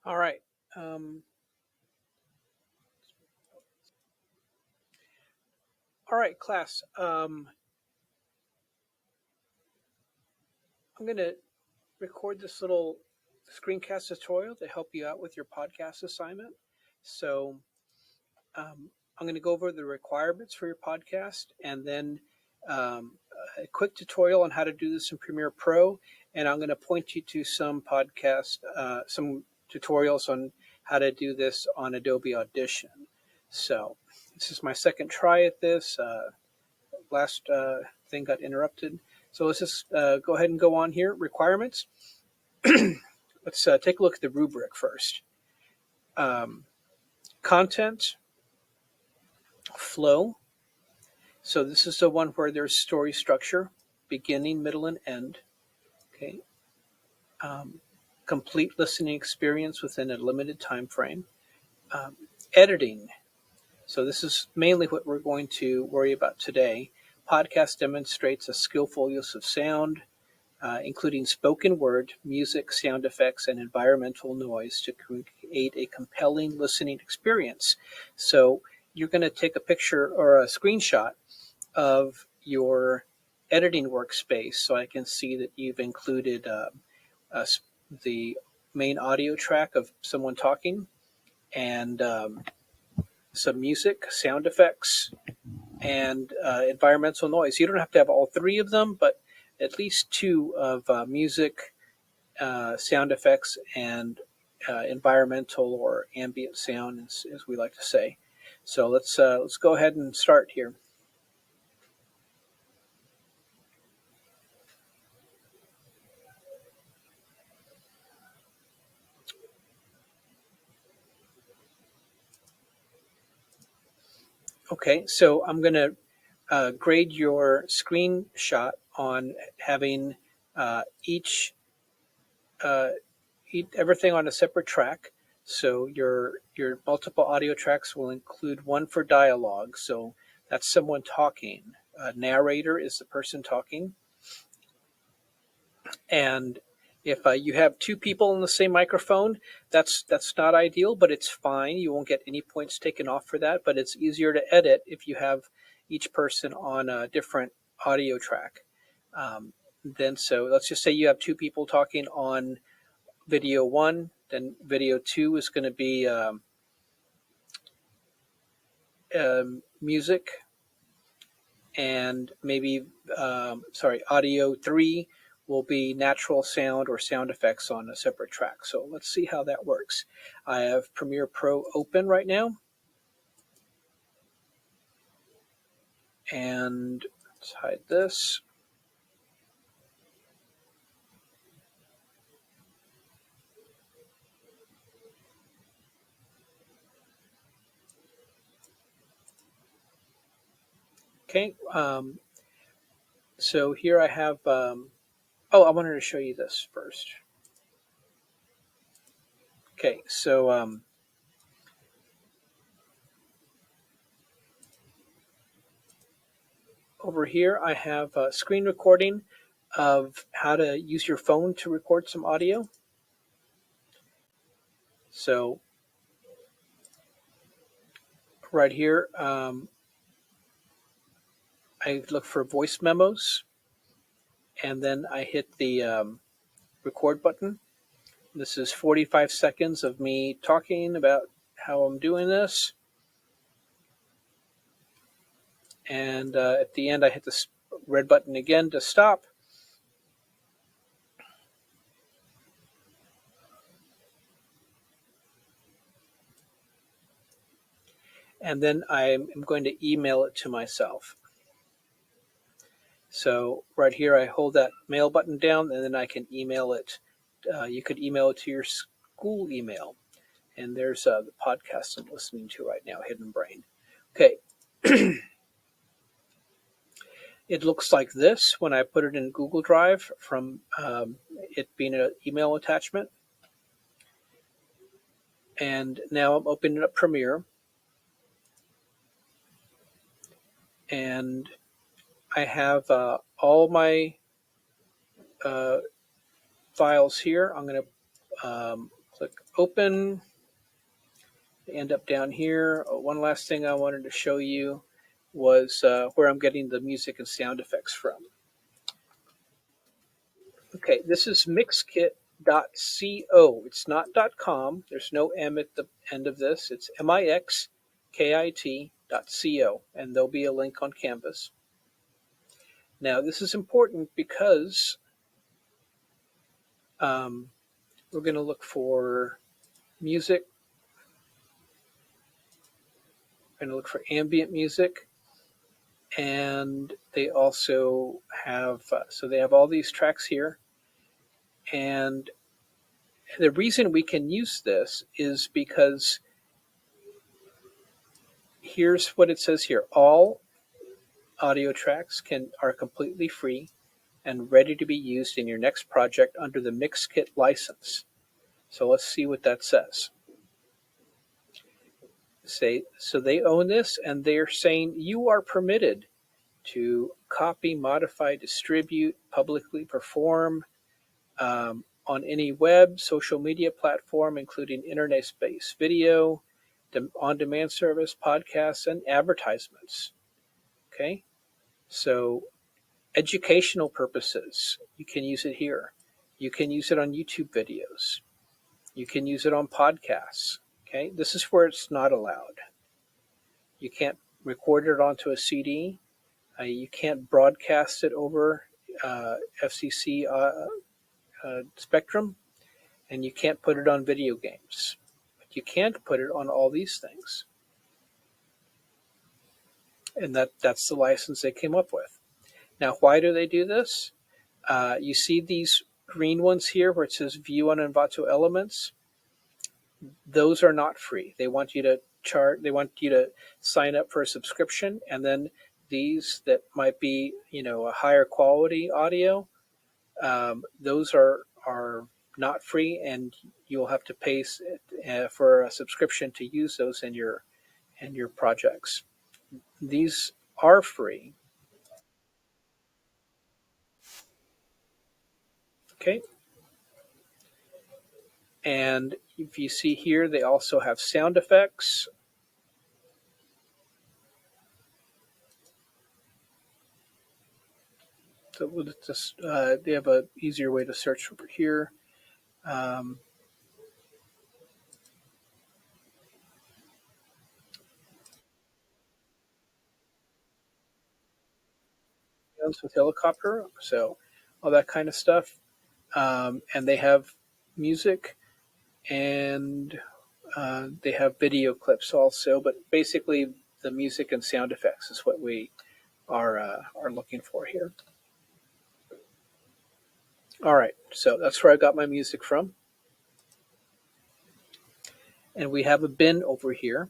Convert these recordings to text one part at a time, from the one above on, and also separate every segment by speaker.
Speaker 1: All right. Um, all right, class. I'm going to record this little screencast tutorial to help you out with your podcast assignment. So I'm going to go over the requirements for your podcast and then um, a quick tutorial on how to do this in Premiere Pro. And I'm going to point you to some tutorials on how to do this on Adobe Audition. So this is my second try at this. Last thing got interrupted. So let's just go ahead and go on here. Requirements. Let's take a look at the rubric first. Um, Content, flow. So this is the one where there's story structure, beginning, middle, and end. Okay. Um, Complete listening experience within a limited time frame. Um, Editing. So this is mainly what we're going to worry about today. Podcast demonstrates a skillful use of sound, including spoken word, music, sound effects, and environmental noise to create a compelling listening experience. So you're going to take a picture or a screenshot of your editing workspace so I can see that you've included uh, the main audio track of someone talking and some music, sound effects, and environmental noise. You don't have to have all three of them, but at least two of music, sound effects, and environmental or ambient sound, as we like to say. So let's go ahead and start here. Okay, so I'm going to grade your screenshot on having each everything on a separate track. So your multiple audio tracks will include one for dialogue. So that's someone talking. A narrator is the person talking. And if you have two people on the same microphone, that's not ideal, but it's fine. You won't get any points taken off for that. But it's easier to edit if you have each person on a different audio track. Then so let's just say you have two people talking on video one, then video two is going to be music, and maybe audio three will be natural sound or sound effects on a separate track. So let's see how that works. I have Premiere Pro open right now, and let's hide this. Okay, so here I have. Oh, I wanted to show you this first. Okay, so over here I have a screen recording of how to use your phone to record some audio. So right here, I look for voice memos, and then I hit the record button. This is 45 seconds of me talking about how I'm doing this. And at the end, I hit the red button again to stop. And then I'm going to email it to myself. So right here, I hold that mail button down, and then I can email it. You could email it to your school email. And there's the podcast I'm listening to right now, Hidden Brain. Okay. It looks like this when I put it in Google Drive from it being an email attachment. And now I'm opening up Premiere. And I have all my files here. I'm going to Click open. They end up down here. One last thing I wanted to show you was where I'm getting the music and sound effects from. Okay, this is mixkit.co. It's not .com. There's no M at the end of this. It's mixkit.co, and there'll be a link on Canvas. Now, this is important because we're going to look for music. We're going to look for ambient music. And they also have, so they have all these tracks here. And the reason we can use this is because here's what it says here. All audio tracks are completely free and ready to be used in your next project under the Mixkit license. So let's see what that says. So they own this, and they're saying you are permitted to copy, modify, distribute, publicly perform on any web, social media platform, including internet-based video, on-demand service, podcasts, and advertisements. Okay, so educational purposes, you can use it here. You can use it on YouTube videos. You can use it on podcasts. Okay, this is where it's not allowed. You can't record it onto a CD. You can't broadcast it over FCC spectrum, and you can't put it on video games. But you can't put it on all these things. And that's the license they came up with. Now, why do they do this? You see these green ones here where it says View on Envato Elements. Those are not free. They want you to sign up for a subscription, and then these that might be, a higher quality audio, those are not free, and you'll have to pay for a subscription to use those in your projects. These are free. Okay. And if you see here, they also have sound effects. So we'll just, they have an easier way to search over here. With helicopter, so all that kind of stuff. And they have music, and they have video clips also. But basically, the music and sound effects is what we are looking for here. All right, so that's where I got my music from. And we have a bin over here.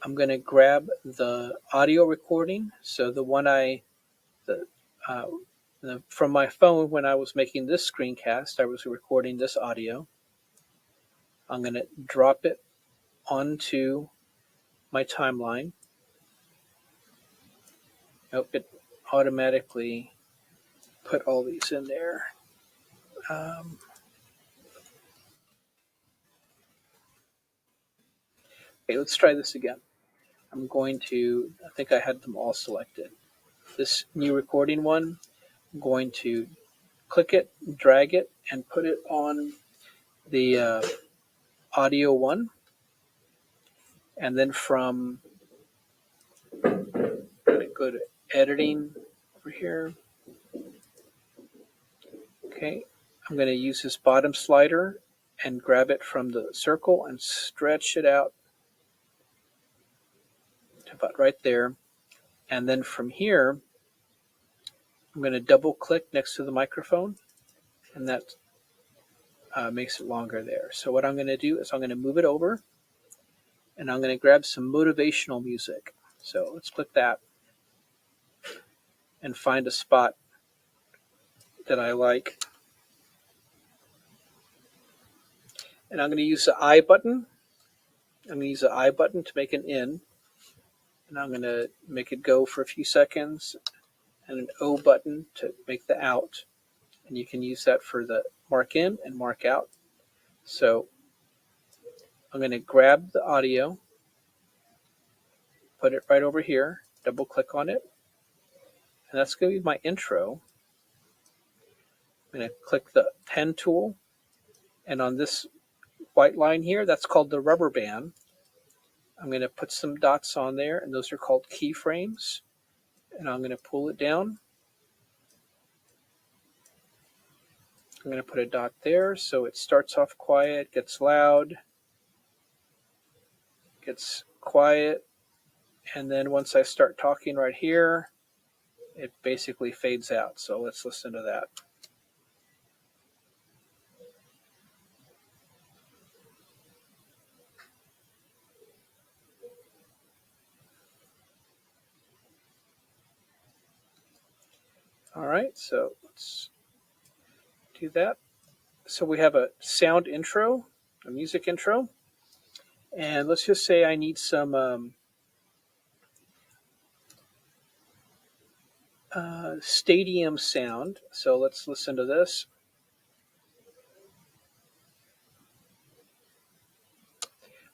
Speaker 1: I'm going to grab the audio recording. So the one from my phone when I was making this screencast, I was recording this audio. I'm going to drop it onto my timeline. Nope, it automatically put all these in there. Okay, let's try this again. I'm going to, I think I had them all selected. This new recording one, I'm going to click it, drag it, and put it on the audio one. And then from, go to editing over here. Okay, I'm going to use this bottom slider and grab it from the circle and stretch it out to about right there. And then from here, I'm going to double click next to the microphone, and that makes it longer there. So what I'm going to do is I'm going to move it over, and I'm going to grab some motivational music. So let's click that and find a spot that I like. And I'm going to use the I button. I'm going to use the I button to make an in. And I'm going to make it go for a few seconds, and an O button to make the out. And you can use that for the mark in and mark out. So I'm going to grab the audio, put it right over here, double click on it, and that's going to be my intro. I'm going to click the pen tool, and on this white line here, that's called the rubber band. I'm going to put some dots on there, and those are called keyframes. And I'm going to pull it down. I'm going to put a dot there, so it starts off quiet, gets loud, gets quiet, and then once I start talking right here, it basically fades out. So let's listen to that. All right, so let's do that. So we have a sound intro, a music intro, and let's just say I need some stadium sound. So let's listen to this.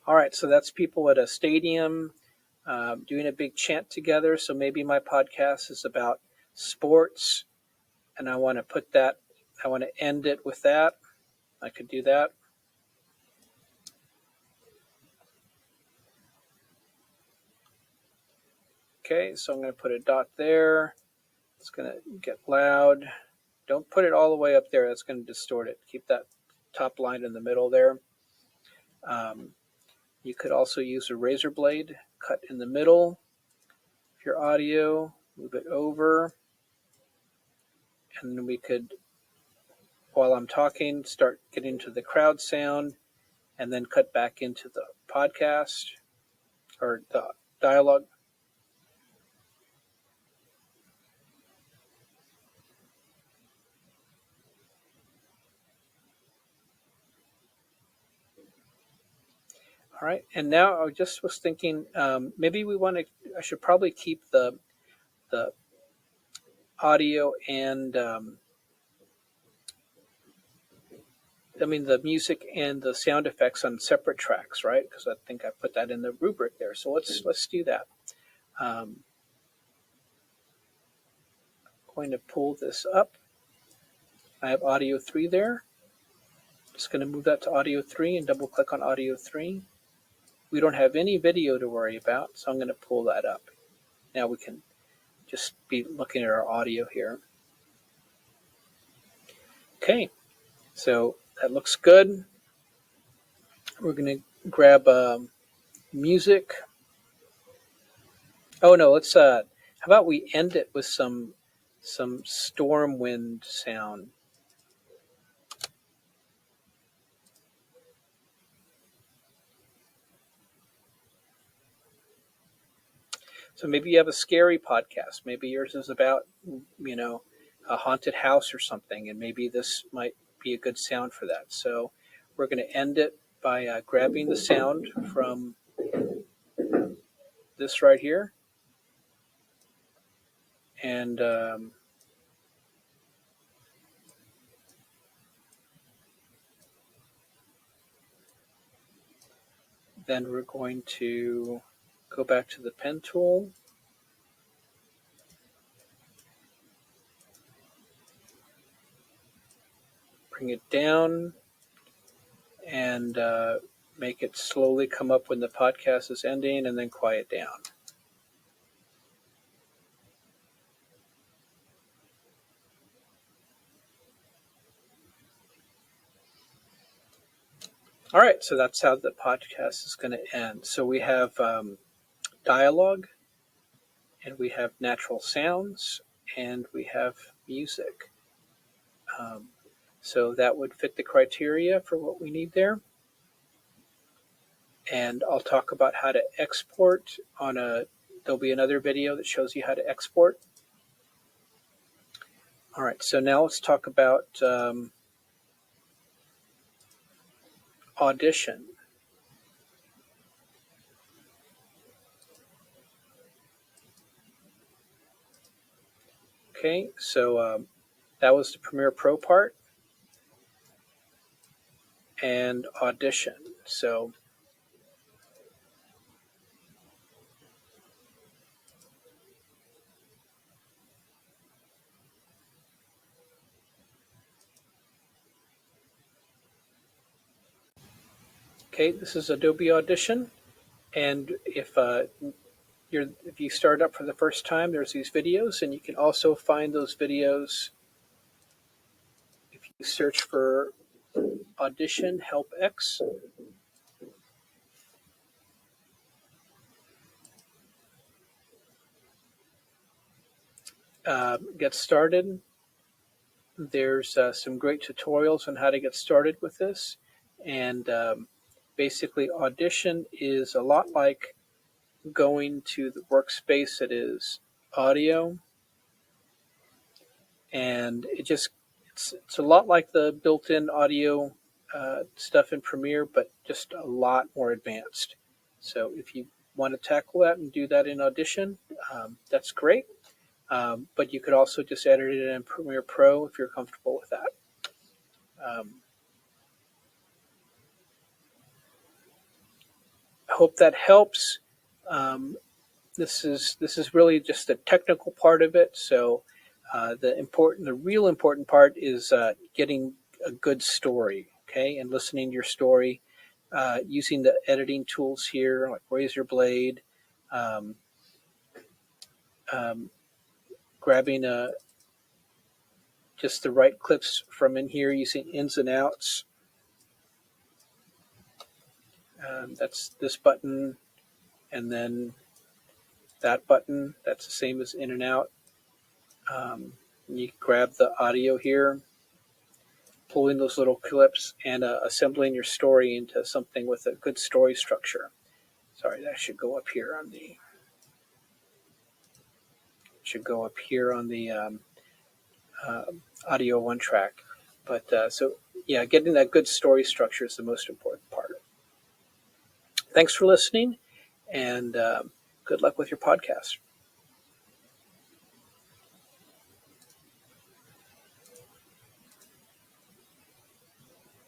Speaker 1: All right, so that's people at a stadium doing a big chant together. So maybe my podcast is about sports, and I want to end it with that. I could do that. Okay, so I'm going to put a dot there. It's going to get loud. Don't put it all the way up there. That's going to distort it. Keep that top line in the middle there. You could also use a razor blade, cut in the middle of your audio, move it over, and we could, while I'm talking, start getting to the crowd sound, and then cut back into the podcast or the dialogue. All right, and now I just was thinking maybe I should probably keep the audio and the music and the sound effects on separate tracks, right? Because I think I put that in the rubric there. So let's do that. I'm going to pull this up. I have audio 3 there. Just going to move that to audio 3 and double click on audio 3. We don't have any video to worry about, so I'm going to pull that up. Now we can just be looking at our audio here. Okay, so that looks good. We're going to grab music. Oh no, let's how about we end it with some storm wind sound. So maybe you have a scary podcast. Maybe yours is about, a haunted house or something, and maybe this might be a good sound for that. So we're going to end it by grabbing the sound from this right here, and then we're going to go back to the pen tool. Bring it down and make it slowly come up when the podcast is ending, and then quiet down. All right, so that's how the podcast is going to end. So we have dialogue, and we have natural sounds, and we have music. So that would fit the criteria for what we need there. And I'll talk about how to export there'll be another video that shows you how to export. All right, so now let's talk about Audition. Okay, so that was the Premiere Pro part and Audition. So Okay, this is Adobe Audition, and if you start up for the first time, there's these videos, and you can also find those videos if you search for Audition Help X. Get started. There's some great tutorials on how to get started with this, and basically Audition is a lot like going to the workspace that is audio, and it's a lot like the built-in audio stuff in Premiere, but just a lot more advanced. So if you want to tackle that and do that in Audition, that's great. But you could also just edit it in Premiere Pro if you're comfortable with that. I hope that helps. Um, this is really just the technical part of it. So the real important part is getting a good story, okay, and listening to your story, using the editing tools here like Razor Blade, um, um, grabbing just the right clips from in here, using ins and outs. That's this button, and then that button. That's the same as in and out. You grab the audio here, pulling those little clips and assembling your story into something with a good story structure. Sorry, that should go up here on the uh, audio one track. But so yeah, getting that good story structure is the most important part. Thanks for listening, and good luck with your podcast.